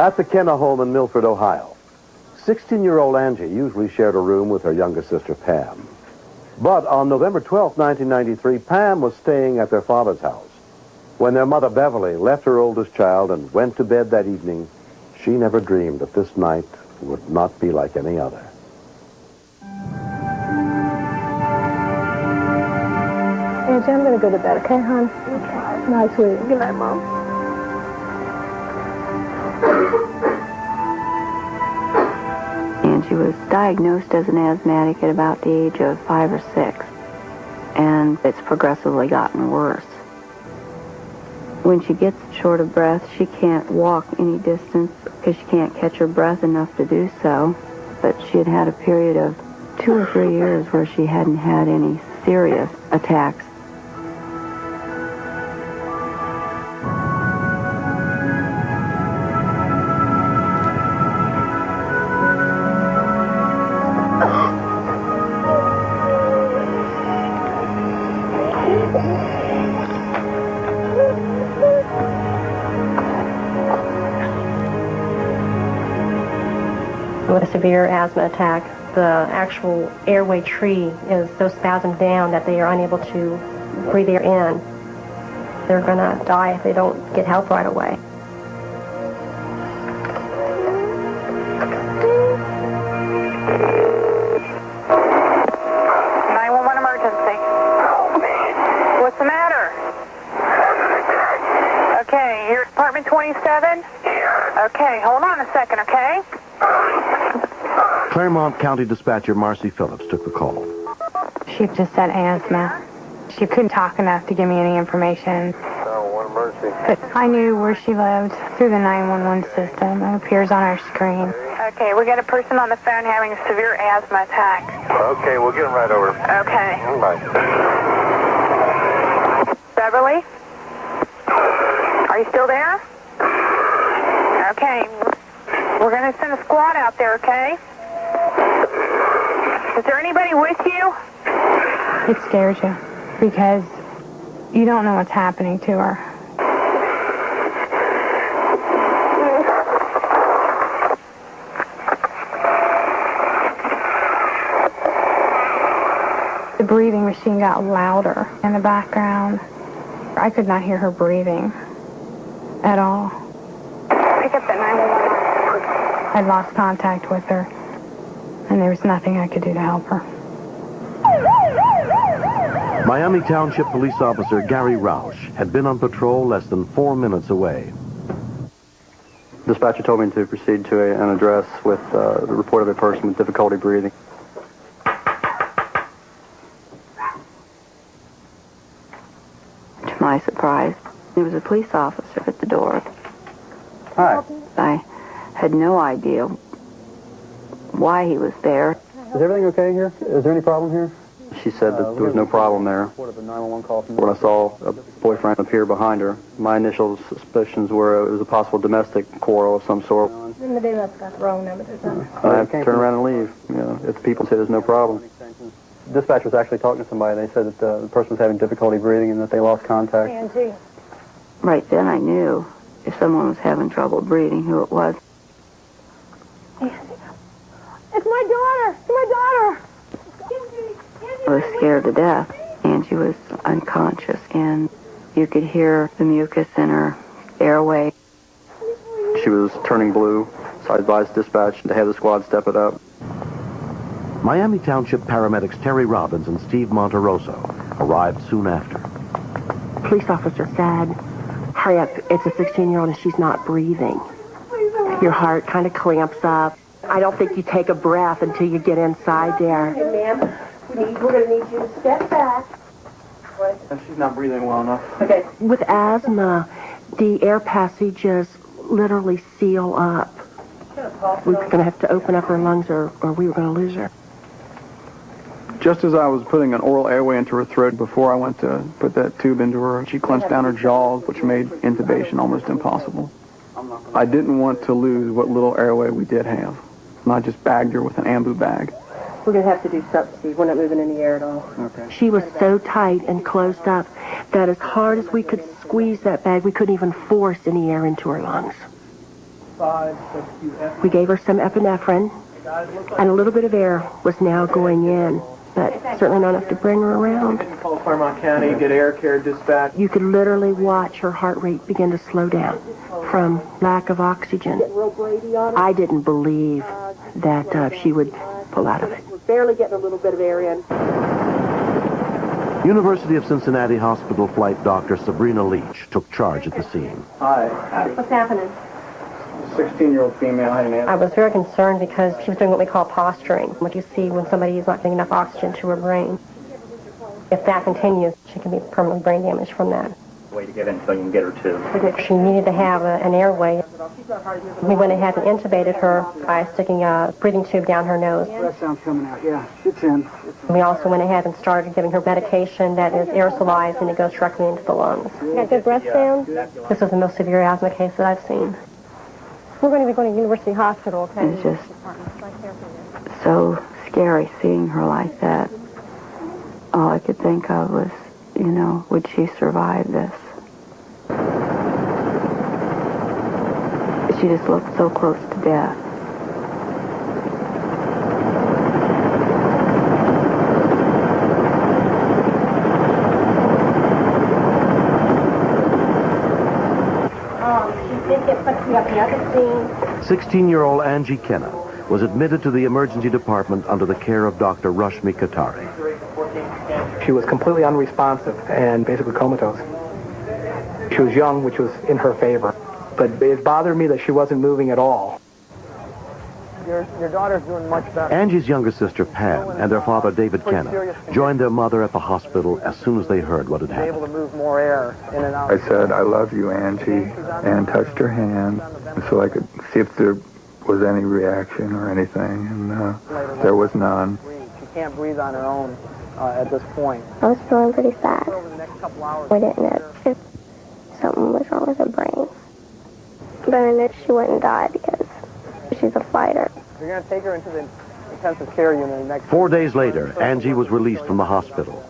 At the Kenna home in Milford, Ohio, 16-year-old Angie usually shared a room with her younger sister, Pam. But on November 12, 1993, Pam was staying at their father's house. When their mother, Beverly, left her oldest child and went to bed that evening, she never dreamed that this night would not be like any other. Angie, I'm going to go to bed, okay, hon? Okay. Night, sweetie. Good night, Mom. Angie was diagnosed as an asthmatic at about the age of 5 or 6, and it's progressively gotten worse. When she gets short of breath, she can't walk any distance because she can't catch her breath enough to do so. But she had had a period of 2 or 3 years where she hadn't had any serious attacks. With a severe asthma attack, the actual airway tree is so spasmed down that they are unable to breathe air in. They're going to die if they don't get help right away. Emergency. What's the matter? Okay, you're at apartment 27? Okay, hold on a second, okay? Claremont County Dispatcher Marcy Phillips took the call. She just said asthma. She couldn't talk enough to give me any information. Oh, what emergency? But I knew where she lived through the 911 system. It appears on our screen. Okay, we got a person on the phone having a severe asthma attack. Okay, we'll get him right over. Okay. Bye. Beverly? Are you still there? Okay. We're going to send a squad out there, okay? Is there anybody with you? It scares you because you don't know what's happening to her. The breathing machine got louder in the background. I could not hear her breathing at all. Pick up that 911. I'd lost contact with her, and there was nothing I could do to help her. Miami Township Police Officer Gary Roush had been on patrol less than 4 minutes away. Dispatcher told me to proceed to an address with the report of a person with difficulty breathing. To my surprise, there was a police officer at the door. Hi. I had no idea why he was there. Is everything okay here? Is there any problem here? She said that there was no problem there. When I saw a boyfriend appear behind her, my initial suspicions were it was a possible domestic quarrel of some sort. I have to turn around and leave. You know, if the people say there's no problem. Dispatch was actually talking to somebody. They said that the person was having difficulty breathing and that they lost contact. Right then I knew if someone was having trouble breathing who it was. It's my daughter! It's my daughter! I was scared to death. Angie was unconscious, and you could hear the mucus in her airway. She was turning blue, so I advised dispatch to have the squad step it up. Miami Township paramedics Terry Robbins and Steve Monterosso arrived soon after. Police officer said, hurry up, it's a 16-year-old and she's not breathing. Your heart kind of clamps up. I don't think you take a breath until you get inside there. Hey, ma'am, we're going to need you to step back. She's not breathing well enough. Okay. With asthma, the air passages literally seal up. We're going to have to open up her lungs or we were going to lose her. Just as I was putting an oral airway into her throat before I went to put that tube into her, she clenched down her jaws, which made intubation almost impossible. I didn't want to lose what little airway we did have. And I just bagged her with an ambu bag. We're going to have to do something, Steve. We're not moving in the air at all. Okay. She was so tight and closed up that as hard as we could squeeze that bag, we couldn't even force any air into her lungs. We gave her some epinephrine, and a little bit of air was now going in, but certainly not enough to bring her around. Call Claremont County, get air care dispatched. You could literally watch her heart rate begin to slow down from lack of oxygen. I didn't believe that she would pull out of it. We're barely getting a little bit of air in. University of Cincinnati Hospital flight doctor Sabrina Leach took charge at the scene. Hi. What's happening? 16-year-old female. I was very concerned because she was doing what we call posturing, what you see when somebody is not getting enough oxygen to her brain. If that continues, she can be permanently brain damaged from that. Way to get in until you can get her to. She needed to have an airway. We went ahead and intubated her by sticking a breathing tube down her nose. Breath sound's coming out, yeah. It's in. We also went ahead and started giving her medication that is aerosolized and it goes directly into the lungs. You got good breath sound? This is the most severe asthma case that I've seen. We're going to be going to University Hospital, okay? It's just so scary seeing her like that. All I could think of was, you know, would she survive this? She just looked so close to death. She did get put up the other scene. 16-year-old Angie Kenna was admitted to the emergency department under the care of Dr. Rashmi Katari. She was completely unresponsive and basically comatose. She was young, which was in her favor. But it bothered me that she wasn't moving at all. Your daughter's doing much better. Angie's younger sister, Pam, and their father, David Kenna, joined their mother at the hospital as soon as they heard what had happened. Able to move more air in and out. I said, I love you, Angie, and touched her hand so I could see if there was any reaction or anything, and there was none. She can't breathe on her own at this point. I was feeling pretty sad. Over the next couple hours, We didn't know if something was wrong with her brain. But I knew she wouldn't die because she's a fighter. You're going to take her into the intensive care unit the next 4 days later, Angie was released from the hospital.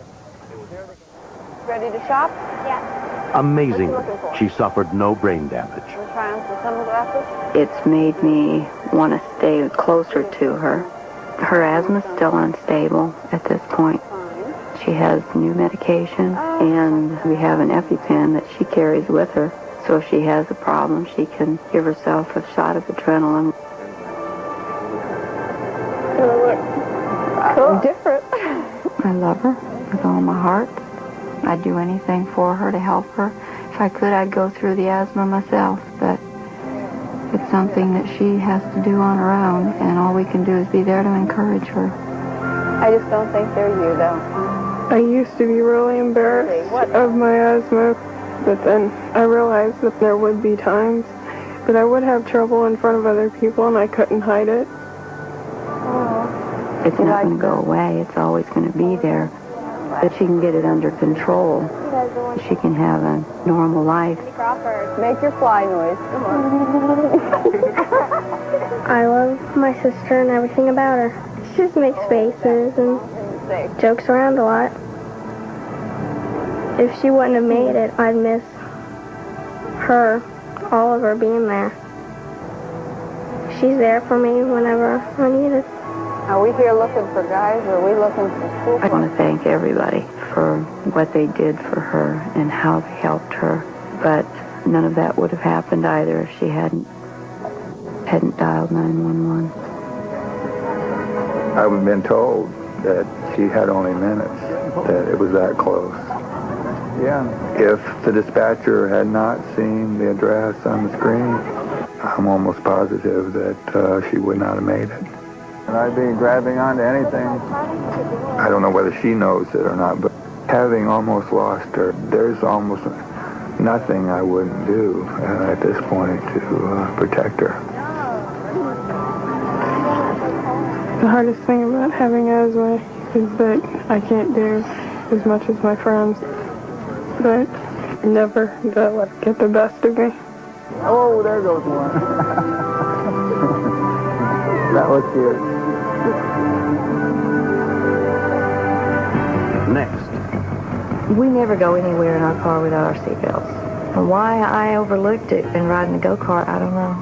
Ready to shop? Yeah. Amazingly, she suffered no brain damage. Try on some sunglasses? It's made me want to stay closer to her. Her asthma's still unstable at this point. She has new medication, and we have an EpiPen that she carries with her. So if she has a problem, she can give herself a shot of adrenaline. Cool. Different. I love her with all my heart. I'd do anything for her to help her. If I could, I'd go through the asthma myself, but it's something that she has to do on her own, and all we can do is be there to encourage her. I just don't think they're you, though. I used to be really embarrassed of my asthma, but then I realized that there would be times that I would have trouble in front of other people and I couldn't hide it. It's not going to go away. It's always going to be there. But she can get it under control. She can have a normal life. Make your fly noise. Come on. I love my sister and everything about her. She just makes faces and jokes around a lot. If she wouldn't have made it, I'd miss her, all of her being there. She's there for me whenever I need it. Are we here looking for guys, or are we looking for school? I want to thank everybody for what they did for her and how they helped her. But none of that would have happened either if she hadn't dialed 911. I've been told that she had only minutes, that it was that close. Yeah. If the dispatcher had not seen the address on the screen, I'm almost positive that she would not have made it. And I'd be grabbing onto anything. I don't know whether she knows it or not, but having almost lost her, there's almost nothing I wouldn't do at this point to protect her. The hardest thing about having asthma is that I can't do as much as my friends, but never let it get the best of me. Oh, there goes one. That was cute. Next. We never go anywhere in our car without our seatbelts. And why I overlooked it and riding the go-kart, I don't know.